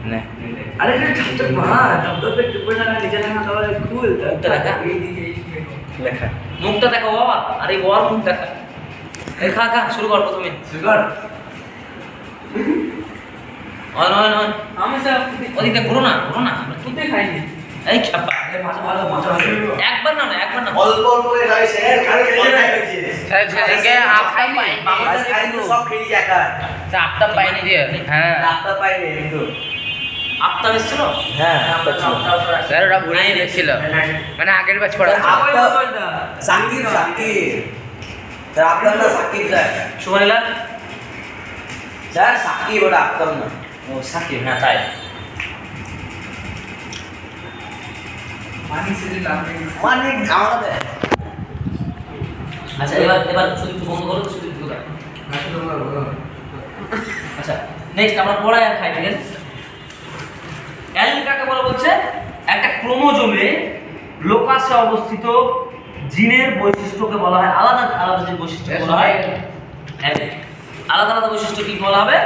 না আরে এটা ঠান্ডা মা ডবডবে টুপে না নিচে না তাহলে খুল মুখটা দেখা এইদিকে লেখা মুখটা দেখা ওর আরে ওর মুখ দেখা এই খা খা শুরু কর প্রথমে সুগার অন অন অন আমি স্যার ওদিকে ঘুরো না তুই খাইনি এই খাপা আরে মাছ একবার না একবার না অল্প অল্প করে খাই স্যার খালি খাই হয়েছে স্যার সেদিকে আপটা পাই আজ খাইনি সব খেলি একা আপটা পাইনি দিয়ে হ্যাঁ রাস্তা পাইনি কিন্তু আপটা এসেছিল হ্যাঁ রাস্তা ছিল স্যার ওরা ভুলাই দিয়েছিল মানে আগের ব্যাচ পড়া সাকিব সাকিব স্যার আপনার না সাকিব স্যার সুমানিলা স্যার সাকিব ওটা আপনার না ও সাকিব হ্যাঁ তাই পানি সিজি লাগবে মানে আমাদের আচ্ছা এবার শুধু একটু বন্ধ করো তো শুধু একটু দাও আসলে আমরা বলো আচ্ছা নেক্সট আমরা পড়াই আর খাই ঠিক আছে অ্যালিল কাকে বলা বলছে একটা ক্রোমোজোমে লোকাসে অবস্থিত জিনের বৈশিষ্ট্যকে বলা হয় আলাদা আলাদা যে বৈশিষ্ট্য বলা হয় অ্যালিল আলাদা আলাদা বৈশিষ্ট্য কি বলা হবে